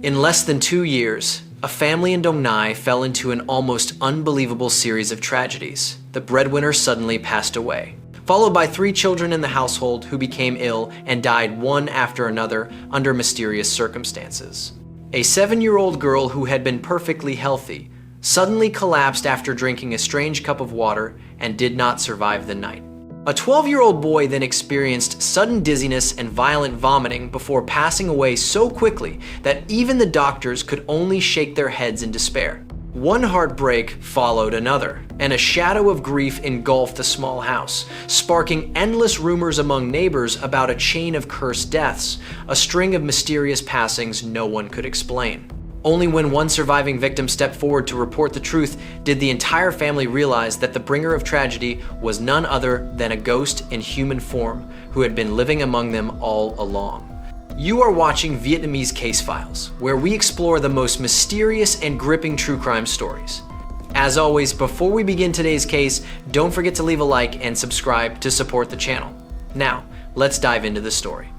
In less than 2 years, a family in Dong Nai fell into an almost unbelievable series of tragedies. The breadwinner suddenly passed away, followed by 3 children in the household who became ill and died one after another under mysterious circumstances. A 7-year-old girl who had been perfectly healthy suddenly collapsed after drinking a strange cup of water and did not survive the night. A 12-year-old boy then experienced sudden dizziness and violent vomiting before passing away so quickly that even the doctors could only shake their heads in despair. One heartbreak followed another, and a shadow of grief engulfed the small house, sparking endless rumors among neighbors about a chain of cursed deaths, a string of mysterious passings no one could explain. Only when one surviving victim stepped forward to report the truth did the entire family realize that the bringer of tragedy was none other than a ghost in human form who had been living among them all along. You are watching Vietnamese Case Files, where we explore the most mysterious and gripping true crime stories. As always, before we begin today's case, don't forget to leave a like and subscribe to support the channel. Now, let's dive into the story.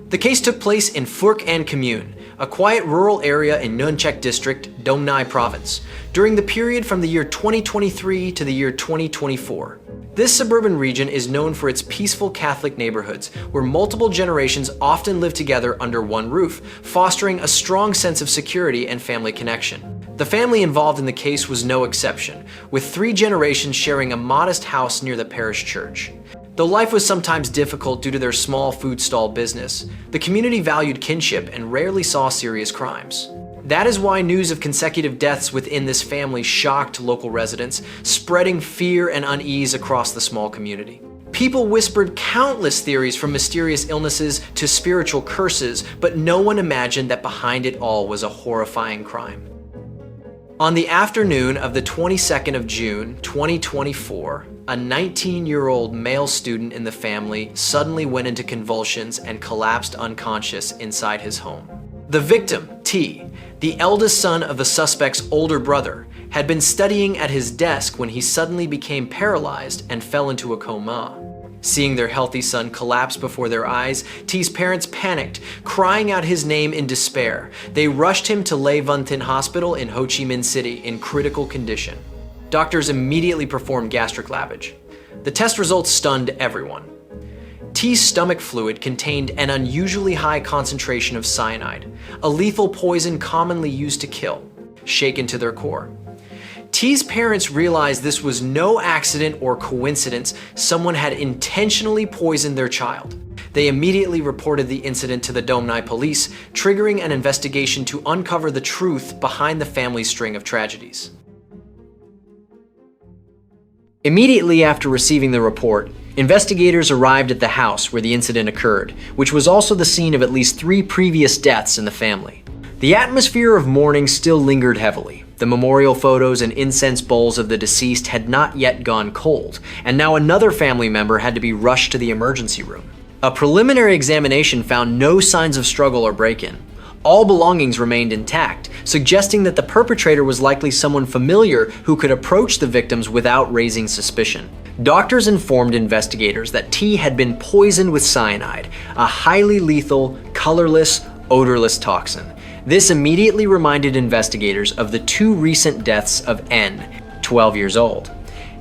The case took place in Phuoc An Commune, a quiet rural area in Nguyen Thi District, Dong Nai Province, during the period from the year 2023 to the year 2024. This suburban region is known for its peaceful Catholic neighborhoods, where multiple generations often live together under one roof, fostering a strong sense of security and family connection. The family involved in the case was no exception, with 3 generations sharing a modest house near the parish church. Though life was sometimes difficult due to their small food stall business, the community valued kinship and rarely saw serious crimes. That is why news of consecutive deaths within this family shocked local residents, spreading fear and unease across the small community. People whispered countless theories from mysterious illnesses to spiritual curses, but no one imagined that behind it all was a horrifying crime. On the afternoon of the 22nd of June, 2024, a 19-year-old male student in the family suddenly went into convulsions and collapsed unconscious inside his home. The victim, Thi, the eldest son of the suspect's older brother, had been studying at his desk when he suddenly became paralyzed and fell into a coma. Seeing their healthy son collapse before their eyes, Thi's parents panicked, crying out his name in despair. They rushed him to Le Van Thien Hospital in Ho Chi Minh City in critical condition. Doctors immediately performed gastric lavage. The test results stunned everyone. Thi's stomach fluid contained an unusually high concentration of cyanide, a lethal poison commonly used to kill, shaken to their core. Thi's parents realized this was no accident or coincidence. Someone had intentionally poisoned their child. They immediately reported the incident to the Dong Nai police, triggering an investigation to uncover the truth behind the family's string of tragedies. Immediately after receiving the report, investigators arrived at the house where the incident occurred, which was also the scene of at least 3 previous deaths in the family. The atmosphere of mourning still lingered heavily. The memorial photos and incense bowls of the deceased had not yet gone cold, and now another family member had to be rushed to the emergency room. A preliminary examination found no signs of struggle or break-in. All belongings remained intact, suggesting that the perpetrator was likely someone familiar who could approach the victims without raising suspicion. Doctors informed investigators that Thi had been poisoned with cyanide, a highly lethal, colorless, odorless toxin. This immediately reminded investigators of the 2 recent deaths of N, 12 years old,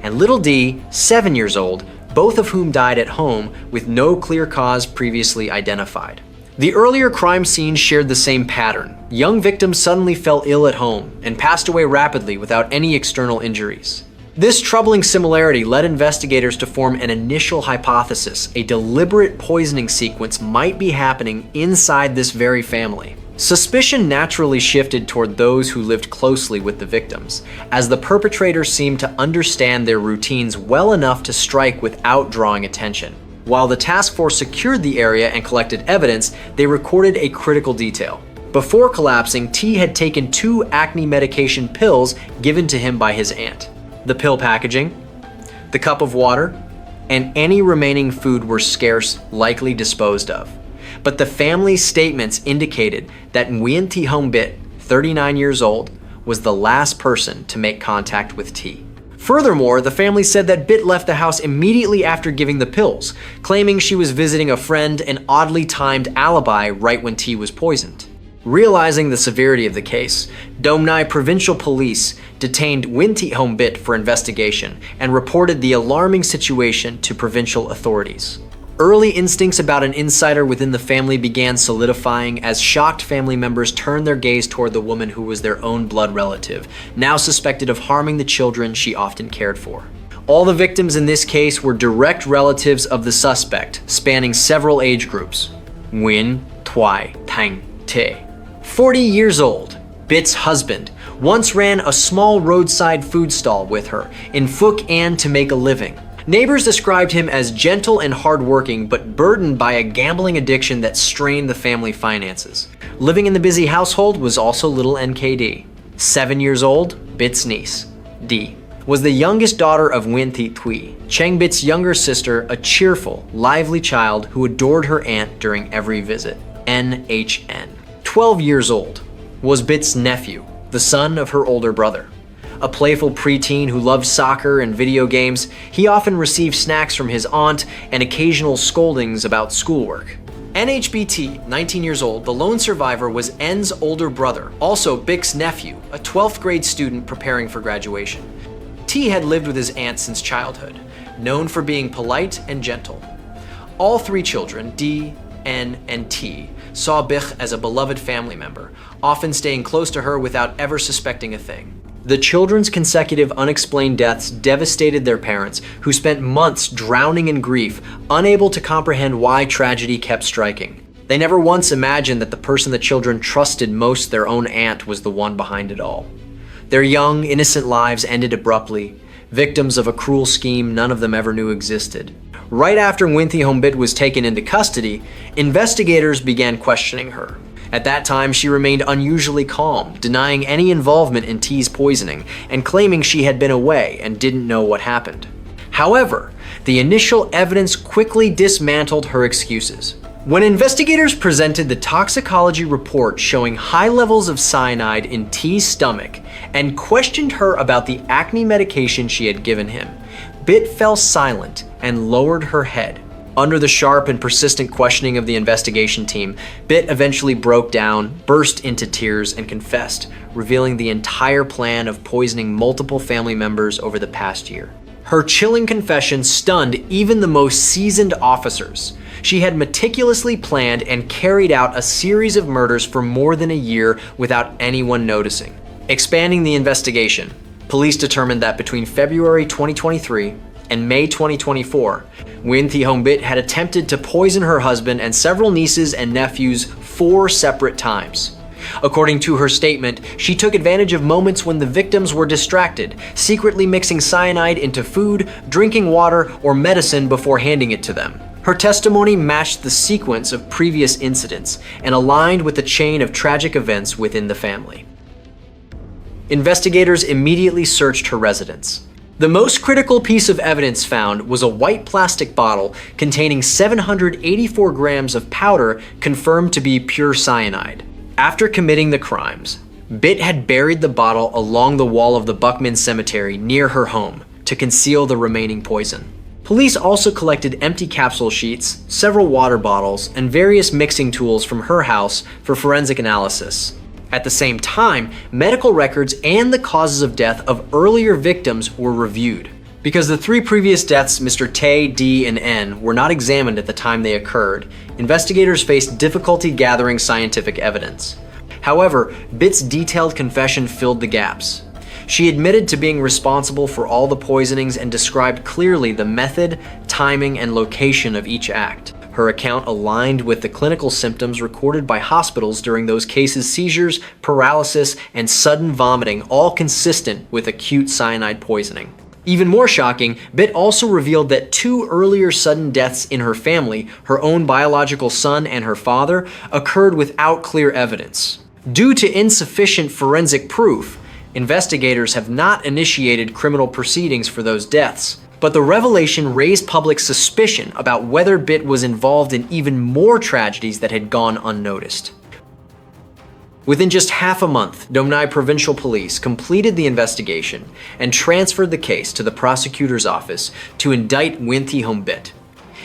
and little D, 7 years old, both of whom died at home with no clear cause previously identified. The earlier crime scenes shared the same pattern. Young victims suddenly fell ill at home and passed away rapidly without any external injuries. This troubling similarity led investigators to form an initial hypothesis: a deliberate poisoning sequence might be happening inside this very family. Suspicion naturally shifted toward those who lived closely with the victims, as the perpetrators seemed to understand their routines well enough to strike without drawing attention. While the task force secured the area and collected evidence, they recorded a critical detail. Before collapsing, Thi had taken 2 acne medication pills given to him by his aunt. The pill packaging, the cup of water, and any remaining food were scarce, likely disposed of. But the family's statements indicated that Nguyen Thi, 39 years old, was the last person to make contact with Thi. Furthermore, the family said that Bich left the house immediately after giving the pills, claiming she was visiting a friend, an oddly timed alibi right when Thi was poisoned. Realizing the severity of the case, Dong Nai Provincial Police detained Nguyen Thi Bich for investigation and reported the alarming situation to provincial authorities. Early instincts about an insider within the family began solidifying as shocked family members turned their gaze toward the woman who was their own blood relative, now suspected of harming the children she often cared for. All the victims in this case were direct relatives of the suspect, spanning several age groups. Nguyen Thi, 40 years old, Bich's husband, once ran a small roadside food stall with her in Phuoc An to make a living. Neighbors described him as gentle and hardworking, but burdened by a gambling addiction that strained the family finances. Living in the busy household was also little NKD. 7 years old, Bich's niece, D, was the youngest daughter of Nguyen Thi, Cheng Bich's younger sister, a cheerful, lively child who adored her aunt during every visit, NHN. 12 years old, was Bich's nephew, the son of her older brother. A playful preteen who loved soccer and video games, he often received snacks from his aunt and occasional scoldings about schoolwork. NHBT, 19 years old, the lone survivor, was N's older brother, also Bich's nephew, a 12th grade student preparing for graduation. T had lived with his aunt since childhood, known for being polite and gentle. All three children, D, N, and T, saw Bich as a beloved family member, often staying close to her without ever suspecting a thing. The children's consecutive unexplained deaths devastated their parents, who spent months drowning in grief, unable to comprehend why tragedy kept striking. They never once imagined that the person the children trusted most, their own aunt, was the one behind it all. Their young, innocent lives ended abruptly, victims of a cruel scheme none of them ever knew existed. Right after Nguyen Thi Bich was taken into custody, investigators began questioning her. At that time, she remained unusually calm, denying any involvement in Thi's poisoning and claiming she had been away and didn't know what happened. However, the initial evidence quickly dismantled her excuses. When investigators presented the toxicology report showing high levels of cyanide in Thi's stomach and questioned her about the acne medication she had given him, Bich fell silent and lowered her head. Under the sharp and persistent questioning of the investigation team, Bich eventually broke down, burst into tears, and confessed, revealing the entire plan of poisoning multiple family members over the past year. Her chilling confession stunned even the most seasoned officers. She had meticulously planned and carried out a series of murders for more than a year without anyone noticing. Expanding the investigation, police determined that between February 2023 and May 2024, Nguyen Thi Bich had attempted to poison her husband and several nieces and nephews 4 separate times. According to her statement, she took advantage of moments when the victims were distracted, secretly mixing cyanide into food, drinking water, or medicine before handing it to them. Her testimony matched the sequence of previous incidents and aligned with the chain of tragic events within the family. Investigators immediately searched her residence. The most critical piece of evidence found was a white plastic bottle containing 784 grams of powder confirmed to be pure cyanide. After committing the crimes, Bich had buried the bottle along the wall of the Buckman Cemetery near her home to conceal the remaining poison. Police also collected empty capsule sheets, several water bottles, and various mixing tools from her house for forensic analysis. At the same time, medical records and the causes of death of earlier victims were reviewed. Because the 3 previous deaths, Mr. Tay, D, and N, were not examined at the time they occurred, investigators faced difficulty gathering scientific evidence. However, Bich's detailed confession filled the gaps. She admitted to being responsible for all the poisonings and described clearly the method, timing, and location of each act. Her account aligned with the clinical symptoms recorded by hospitals during those cases: seizures, paralysis, and sudden vomiting, all consistent with acute cyanide poisoning. Even more shocking, Bich also revealed that 2 earlier sudden deaths in her family, her own biological son and her father, occurred without clear evidence. Due to insufficient forensic proof, investigators have not initiated criminal proceedings for those deaths. But the revelation raised public suspicion about whether Bich was involved in even more tragedies that had gone unnoticed. Within just half a month, Dong Nai Provincial Police completed the investigation and transferred the case to the prosecutor's office to indict Nguyen Thi Bich.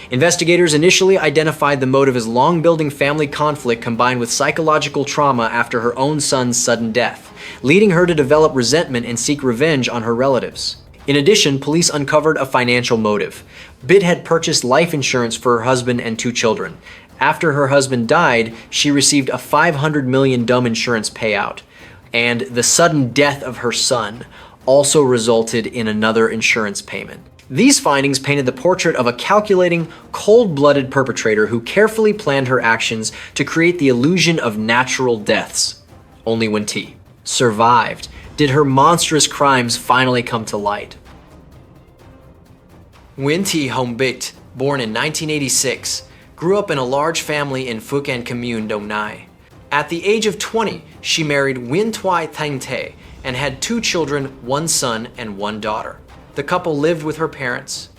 Investigators initially identified the motive as long-building family conflict combined with psychological trauma after her own son's sudden death, leading her to develop resentment and seek revenge on her relatives. In addition, police uncovered a financial motive. Bich had purchased life insurance for her husband and 2 children. After her husband died, she received a 500 million dum insurance payout, and the sudden death of her son also resulted in another insurance payment. These findings painted the portrait of a calculating, cold-blooded perpetrator who carefully planned her actions to create the illusion of natural deaths. Only when Thi survived did her monstrous crimes finally come to light. Nguyen Thi Bich, born in 1986, grew up in a large family in Phuc An Commune, Dong Nai. At the age of 20, she married Nguyen Thi and had 2 children, 1 son and 1 daughter. The couple lived with her parents.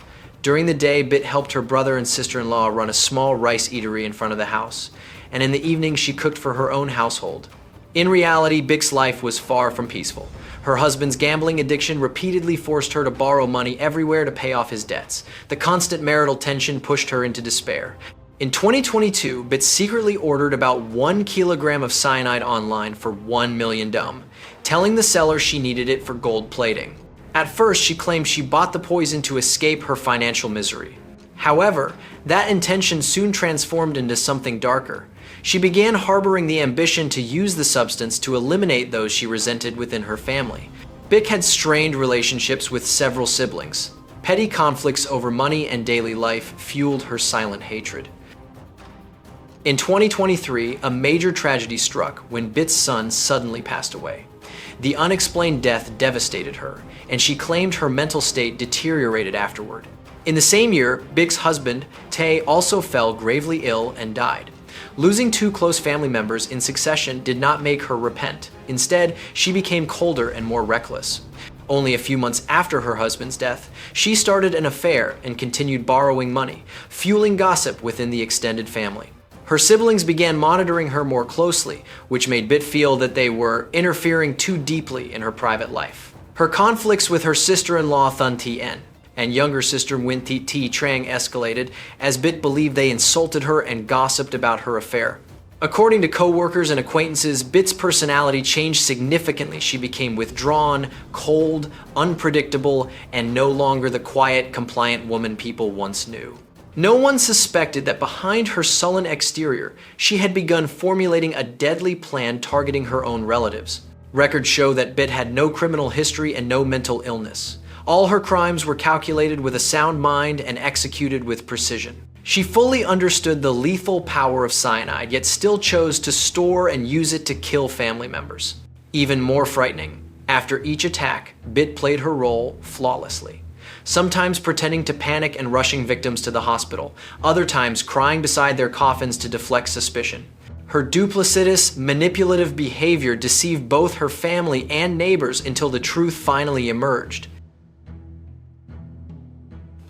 During the day, Bich helped her brother and sister-in-law run a small rice eatery in front of the house, and in the evening she cooked for her own household. In reality, Bich's life was far from peaceful. Her husband's gambling addiction repeatedly forced her to borrow money everywhere to pay off his debts. The constant marital tension pushed her into despair. In 2022, Bich secretly ordered about 1 kilogram of cyanide online for 1 million dum, telling the seller she needed it for gold plating. At first, she claimed she bought the poison to escape her financial misery. However, that intention soon transformed into something darker. She began harboring the ambition to use the substance to eliminate those she resented within her family. Bich had strained relationships with several siblings. Petty conflicts over money and daily life fueled her silent hatred. In 2023, a major tragedy struck when Bich's son suddenly passed away. The unexplained death devastated her, and she claimed her mental state deteriorated afterward. In the same year, Bich's husband, Tay, also fell gravely ill and died. Losing 2 close family members in succession did not make her repent. Instead, she became colder and more reckless. Only a few months after her husband's death, she started an affair and continued borrowing money, fueling gossip within the extended family. Her siblings began monitoring her more closely, which made Bich feel that they were interfering too deeply in her private life. Her conflicts with her sister-in-law Thun Tien and younger sister Nguyen Thi Trang escalated as Bich believed they insulted her and gossiped about her affair. According to co-workers and acquaintances, Bich's personality changed significantly. She became withdrawn, cold, unpredictable, and no longer the quiet, compliant woman people once knew. No one suspected that behind her sullen exterior, she had begun formulating a deadly plan targeting her own relatives. Records show that Bich had no criminal history and no mental illness. All her crimes were calculated with a sound mind and executed with precision. She fully understood the lethal power of cyanide, yet still chose to store and use it to kill family members. Even more frightening, after each attack, Bich played her role flawlessly. Sometimes pretending to panic and rushing victims to the hospital, other times crying beside their coffins to deflect suspicion. Her duplicitous, manipulative behavior deceived both her family and neighbors until the truth finally emerged.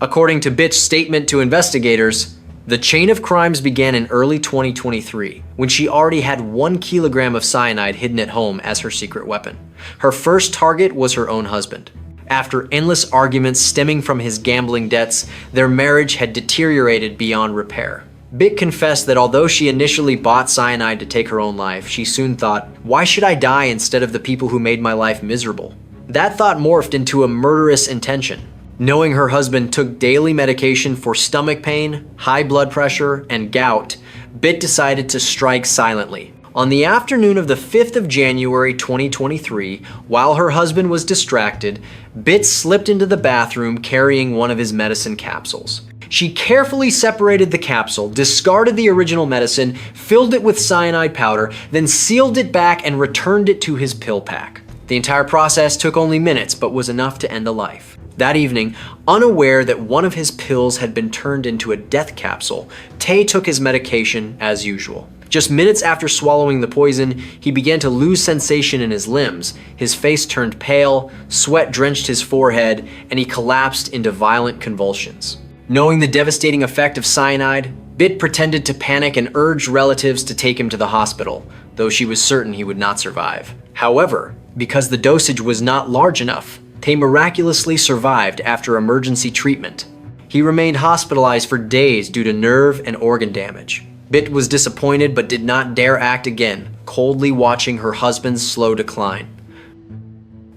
According to Bich's statement to investigators, the chain of crimes began in early 2023, when she already had 1 kilogram of cyanide hidden at home as her secret weapon. Her first target was her own husband. After endless arguments stemming from his gambling debts, their marriage had deteriorated beyond repair. Bich confessed that although she initially bought cyanide to take her own life, she soon thought, "Why should I die instead of the people who made my life miserable?" That thought morphed into a murderous intention. Knowing her husband took daily medication for stomach pain, high blood pressure, and gout, Bich decided to strike silently. On the afternoon of the 5th of January 2023, while her husband was distracted, Bich slipped into the bathroom carrying one of his medicine capsules. She carefully separated the capsule, discarded the original medicine, filled it with cyanide powder, then sealed it back and returned it to his pill pack. The entire process took only minutes, but was enough to end a life. That evening, unaware that one of his pills had been turned into a death capsule, Tay took his medication as usual. Just minutes after swallowing the poison, he began to lose sensation in his limbs. His face turned pale, sweat drenched his forehead, and he collapsed into violent convulsions. Knowing the devastating effect of cyanide, Bich pretended to panic and urged relatives to take him to the hospital, though she was certain he would not survive. However, because the dosage was not large enough, they miraculously survived after emergency treatment. He remained hospitalized for days due to nerve and organ damage. Bich was disappointed but did not dare act again, coldly watching her husband's slow decline.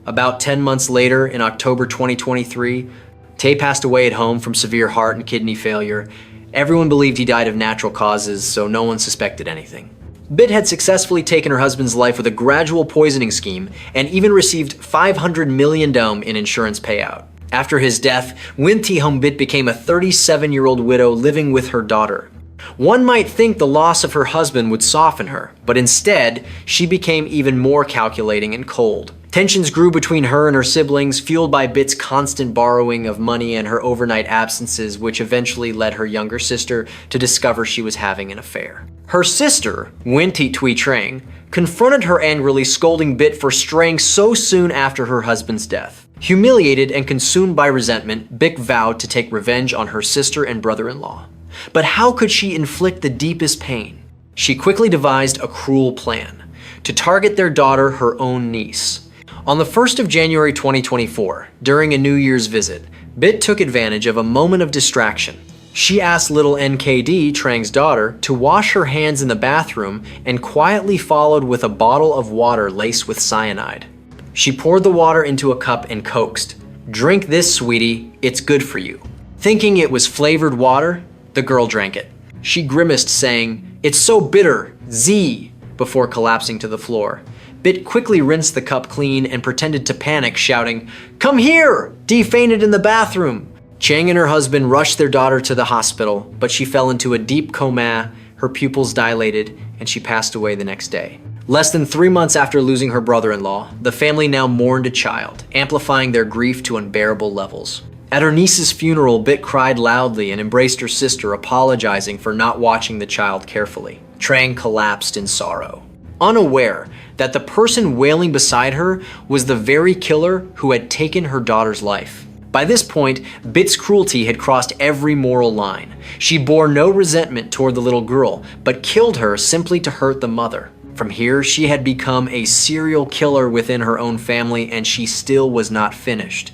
About 10 months later, in October 2023, Tay passed away at home from severe heart and kidney failure. Everyone believed he died of natural causes, so no one suspected anything. Bich had successfully taken her husband's life with a gradual poisoning scheme and even received 500 million dong in insurance payout. After his death, Nguyen Thi became a 37-year-old widow living with her daughter. One might think the loss of her husband would soften her, but instead, she became even more calculating and cold. Tensions grew between her and her siblings, fueled by Bich's constant borrowing of money and her overnight absences, which eventually led her younger sister to discover she was having an affair. Her sister, Nguyen Thi, confronted her angrily, scolding Bich for straying so soon after her husband's death. Humiliated and consumed by resentment, Bich vowed to take revenge on her sister and brother-in-law. But how could she inflict the deepest pain? She quickly devised a cruel plan to target their daughter, her own niece. On the 1st of January 2024, during a New Year's visit, Bich took advantage of a moment of distraction. She asked little NKD, Trang's daughter, to wash her hands in the bathroom and quietly followed with a bottle of water laced with cyanide. She poured the water into a cup and coaxed, "Drink this, sweetie, it's good for you." Thinking it was flavored water, the girl drank it. She grimaced, saying, "It's so bitter, Z," before collapsing to the floor. Bich quickly rinsed the cup clean and pretended to panic, shouting, "Come here! Dee fainted in the bathroom." Chang and her husband rushed their daughter to the hospital, but she fell into a deep coma, her pupils dilated, and she passed away the next day. Less than 3 months after losing her brother-in-law, the family now mourned a child, amplifying their grief to unbearable levels. At her niece's funeral, Bich cried loudly and embraced her sister, apologizing for not watching the child carefully. Trang collapsed in sorrow, unaware that the person wailing beside her was the very killer who had taken her daughter's life. By this point, Bich's cruelty had crossed every moral line. She bore no resentment toward the little girl, but killed her simply to hurt the mother. From here, she had become a serial killer within her own family, and she still was not finished.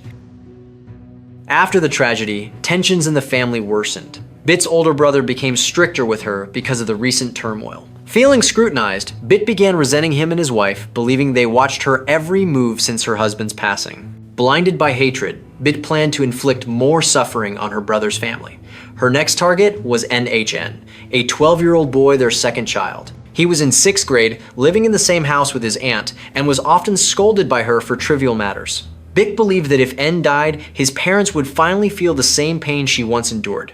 After the tragedy, tensions in the family worsened. Bich's older brother became stricter with her because of the recent turmoil. Feeling scrutinized, Bich began resenting him and his wife, believing they watched her every move since her husband's passing. Blinded by hatred, Bich planned to inflict more suffering on her brother's family. Her next target was NHN, a 12-year-old boy, their second child. He was in 6th grade, living in the same house with his aunt, and was often scolded by her for trivial matters. Bich believed that if N died, his parents would finally feel the same pain she once endured.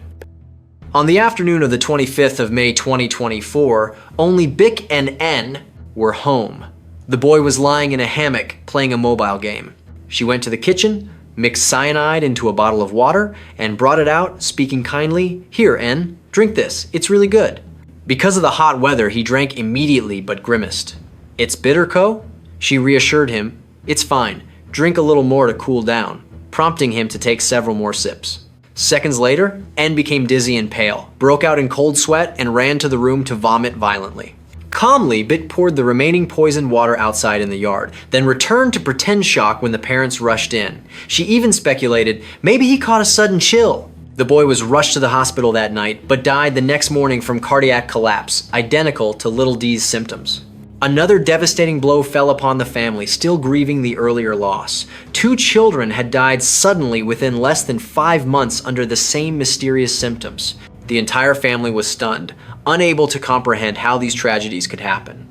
On the afternoon of the 25th of May 2024, only Bich and N were home. The boy was lying in a hammock playing a mobile game. She went to the kitchen, mixed cyanide into a bottle of water, and brought it out, speaking kindly, "Here, N, drink this, it's really good." Because of the hot weather, he drank immediately but grimaced. "It's bitter, Co?" She reassured him, "It's fine, drink a little more to cool down," prompting him to take several more sips. Seconds later, N became dizzy and pale, broke out in cold sweat, and ran to the room to vomit violently. Calmly, Bich poured the remaining poisoned water outside in the yard, then returned to pretend shock when the parents rushed in. She even speculated, maybe he caught a sudden chill. The boy was rushed to the hospital that night, but died the next morning from cardiac collapse, identical to little D's symptoms. Another devastating blow fell upon the family, still grieving the earlier loss. 2 children had died suddenly within less than 5 months under the same mysterious symptoms. The entire family was stunned, unable to comprehend how these tragedies could happen.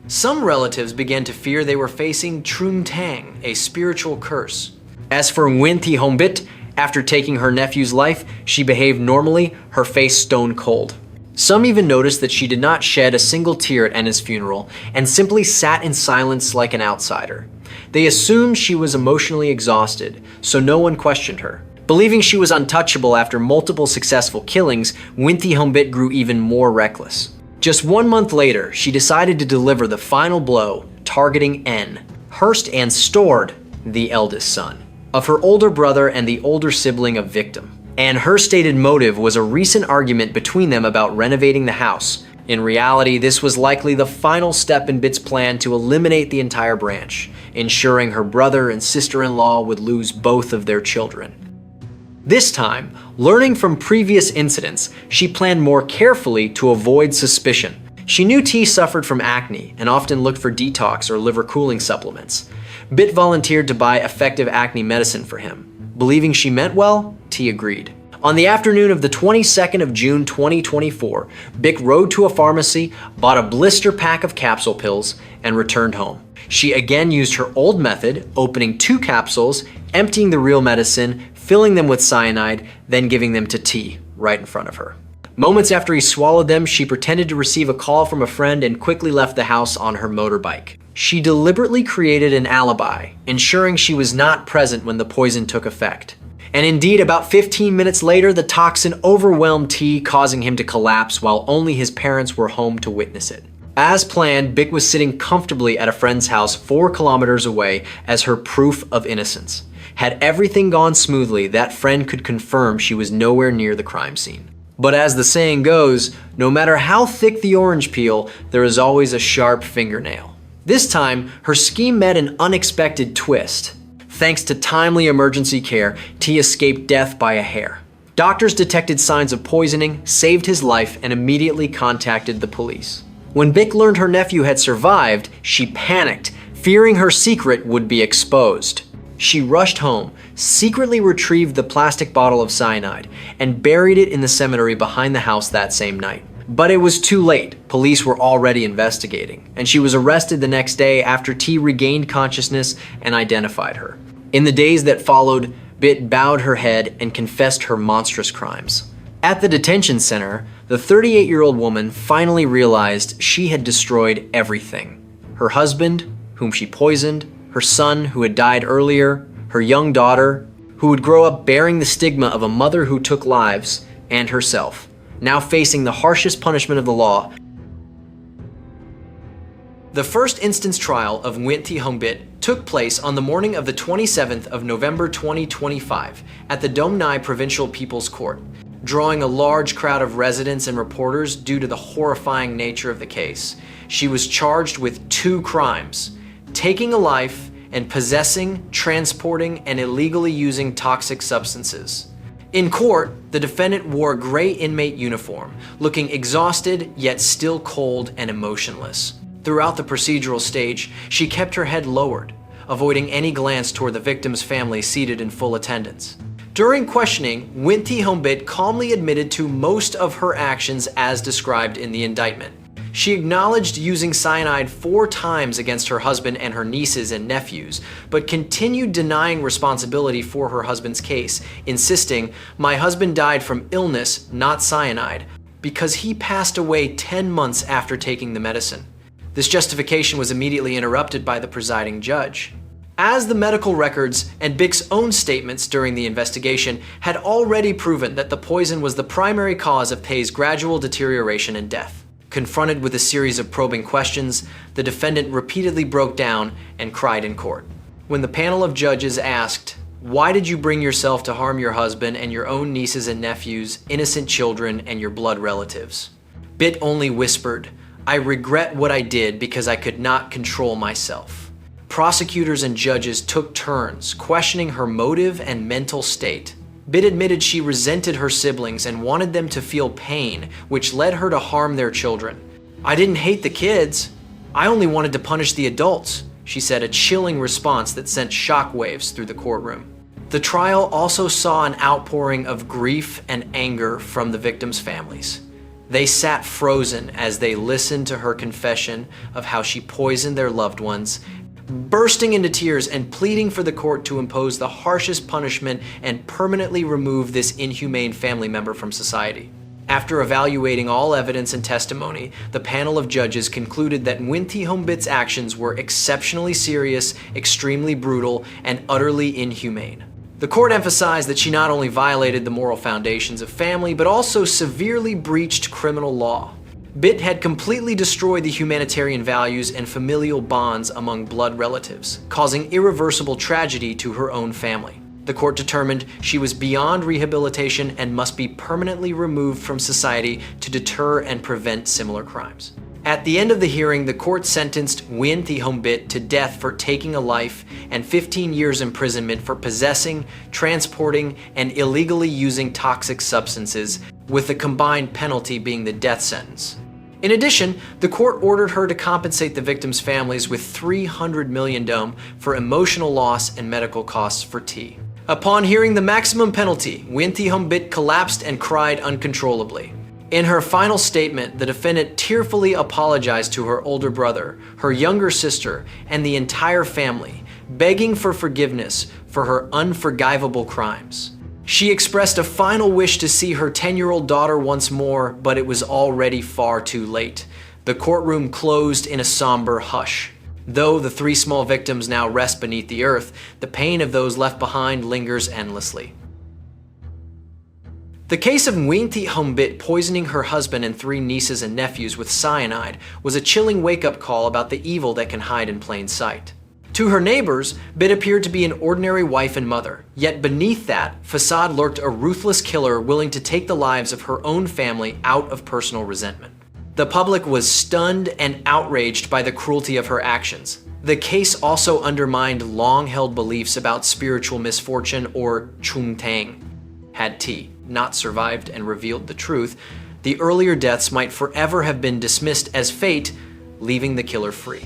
Some relatives began to fear they were facing Trung Tang, a spiritual curse. As for Nguyen Thi, after taking her nephew's life, she behaved normally, her face stone cold. Some even noticed that she did not shed a single tear at Enna's funeral and simply sat in silence like an outsider. They assumed she was emotionally exhausted, so no one questioned her. Believing she was untouchable after multiple successful killings, Nguyen Thi grew even more reckless. Just 1 month later, she decided to deliver the final blow, targeting N, Hurst and Stored, the eldest son, of her older brother and the older sibling of victim. and her stated motive was a recent argument between them about renovating the house. In reality, this was likely the final step in Bich's plan to eliminate the entire branch, ensuring her brother and sister-in-law would lose both of their children. This time, learning from previous incidents, she planned more carefully to avoid suspicion. She knew Thi suffered from acne and often looked for detox or liver cooling supplements. Bich volunteered to buy effective acne medicine for him. Believing she meant well, Thi agreed. On the afternoon of the 22nd of June 2024, Bich rode to a pharmacy, bought a blister pack of capsule pills, and returned home. She again used her old method, opening 2 capsules, emptying the real medicine, filling them with cyanide, then giving them to Thi right in front of her. Moments after he swallowed them, she pretended to receive a call from a friend and quickly left the house on her motorbike. She deliberately created an alibi, ensuring she was not present when the poison took effect. And indeed, about 15 minutes later, the toxin overwhelmed Thi, causing him to collapse while only his parents were home to witness it. As planned, Bich was sitting comfortably at a friend's house 4 kilometers away as her proof of innocence. Had everything gone smoothly, that friend could confirm she was nowhere near the crime scene. But as the saying goes, no matter how thick the orange peel, there is always a sharp fingernail. This time, her scheme met an unexpected twist. Thanks to timely emergency care, Thi escaped death by a hair. Doctors detected signs of poisoning, saved his life, and immediately contacted the police. When Bich learned her nephew had survived, she panicked, fearing her secret would be exposed. She rushed home, secretly retrieved the plastic bottle of cyanide, and buried it in the cemetery behind the house that same night. But it was too late. Police were already investigating, and she was arrested the next day after Thi regained consciousness and identified her. In the days that followed, Bich bowed her head and confessed her monstrous crimes. At the detention center, the 38-year-old woman finally realized she had destroyed everything. Her husband, whom she poisoned, her son, who had died earlier, her young daughter, who would grow up bearing the stigma of a mother who took lives, and herself, now facing the harshest punishment of the law. The first instance trial of Nguyen Thi took place on the morning of the 27th of November 2025 at the Dong Nai Provincial People's Court, drawing a large crowd of residents and reporters due to the horrifying nature of the case. She was charged with 2 crimes: taking a life and possessing, transporting, and illegally using toxic substances. In court, the defendant wore a gray inmate uniform, looking exhausted yet still cold and emotionless. Throughout the procedural stage, she kept her head lowered, avoiding any glance toward the victim's family seated in full attendance. During questioning, Nguyen Thi calmly admitted to most of her actions as described in the indictment. She acknowledged using cyanide 4 times against her husband and her nieces and nephews, but continued denying responsibility for her husband's case, insisting, "My husband died from illness, not cyanide, because he passed away 10 months after taking the medicine." This justification was immediately interrupted by the presiding judge. As the medical records and Bich's own statements during the investigation had already proven that the poison was the primary cause of Thi's gradual deterioration and death. Confronted with a series of probing questions, the defendant repeatedly broke down and cried in court. When the panel of judges asked, "Why did you bring yourself to harm your husband and your own nieces and nephews, innocent children, and your blood relatives?" Bich only whispered, "I regret what I did because I could not control myself." Prosecutors and judges took turns questioning her motive and mental state. Bich admitted she resented her siblings and wanted them to feel pain, which led her to harm their children. "I didn't hate the kids. I only wanted to punish the adults," she said, a chilling response that sent shockwaves through the courtroom. The trial also saw an outpouring of grief and anger from the victims' families. They sat frozen as they listened to her confession of how she poisoned their loved ones, bursting into tears and pleading for the court to impose the harshest punishment and permanently remove this inhumane family member from society. After evaluating all evidence and testimony, the panel of judges concluded that Nguyen Thi actions were exceptionally serious, extremely brutal, and utterly inhumane. The court emphasized that she not only violated the moral foundations of family, but also severely breached criminal law. Bich had completely destroyed the humanitarian values and familial bonds among blood relatives, causing irreversible tragedy to her own family. The court determined she was beyond rehabilitation and must be permanently removed from society to deter and prevent similar crimes. At the end of the hearing, the court sentenced Nguyen Thi to death for taking a life and 15 years imprisonment for possessing, transporting, and illegally using toxic substances, with the combined penalty being the death sentence. In addition, the court ordered her to compensate the victims' families with 300 million dong for emotional loss and medical costs for Thi. Upon hearing the maximum penalty, Nguyen Thi collapsed and cried uncontrollably. In her final statement, the defendant tearfully apologized to her older brother, her younger sister, and the entire family, begging for forgiveness for her unforgivable crimes. She expressed a final wish to see her 10-year-old daughter once more, but it was already far too late. The courtroom closed in a somber hush. Though the 3 small victims now rest beneath the earth, the pain of those left behind lingers endlessly. The case of Nguyen Thi poisoning her husband and 3 nieces and nephews with cyanide was a chilling wake-up call about the evil that can hide in plain sight. To her neighbors, Bich appeared to be an ordinary wife and mother, yet beneath that facade lurked a ruthless killer willing to take the lives of her own family out of personal resentment. The public was stunned and outraged by the cruelty of her actions. The case also undermined long-held beliefs about spiritual misfortune or chung tang. Had Thi not survived and revealed the truth, the earlier deaths might forever have been dismissed as fate, leaving the killer free.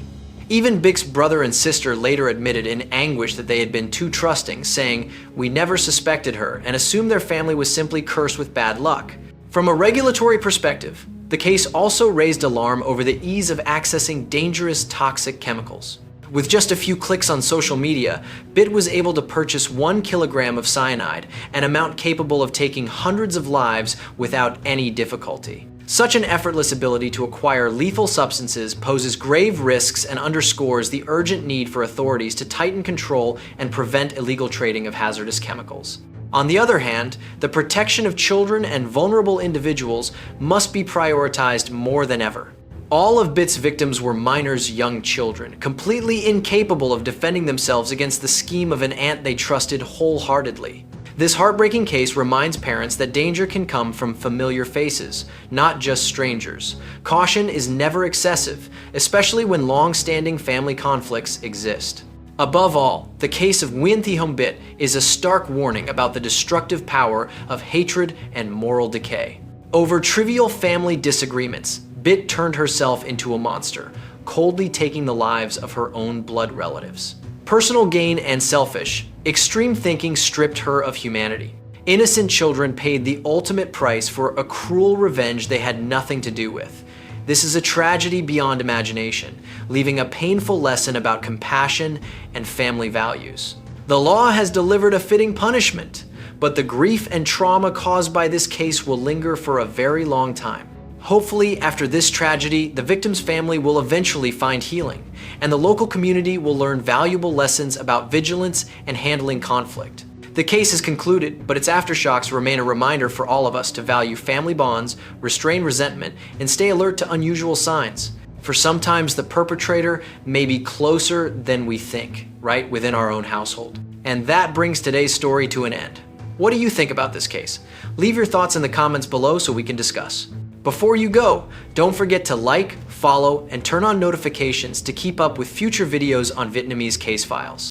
Even Bich's brother and sister later admitted in anguish that they had been too trusting, saying, "We never suspected her," and assumed their family was simply cursed with bad luck. From a regulatory perspective, the case also raised alarm over the ease of accessing dangerous toxic chemicals. With just a few clicks on social media, Bich was able to purchase 1 kilogram of cyanide, an amount capable of taking hundreds of lives without any difficulty. Such an effortless ability to acquire lethal substances poses grave risks and underscores the urgent need for authorities to tighten control and prevent illegal trading of hazardous chemicals. On the other hand, the protection of children and vulnerable individuals must be prioritized more than ever. All of Bich's victims were minors, young children, completely incapable of defending themselves against the scheme of an aunt they trusted wholeheartedly. This heartbreaking case reminds parents that danger can come from familiar faces, not just strangers. Caution is never excessive, especially when long-standing family conflicts exist. Above all, the case of Nguyen Thi is a stark warning about the destructive power of hatred and moral decay. Over trivial family disagreements, Bich turned herself into a monster, coldly taking the lives of her own blood relatives. Personal gain and selfish, extreme thinking stripped her of humanity. Innocent children paid the ultimate price for a cruel revenge they had nothing to do with. This is a tragedy beyond imagination, leaving a painful lesson about compassion and family values. The law has delivered a fitting punishment, but the grief and trauma caused by this case will linger for a very long time. Hopefully, after this tragedy, the victim's family will eventually find healing, and the local community will learn valuable lessons about vigilance and handling conflict. The case is concluded, but its aftershocks remain a reminder for all of us to value family bonds, restrain resentment, and stay alert to unusual signs. For sometimes the perpetrator may be closer than we think, right within our own household. And that brings today's story to an end. What do you think about this case? Leave your thoughts in the comments below so we can discuss. Before you go, don't forget to like, follow, and turn on notifications to keep up with future videos on Vietnamese case files.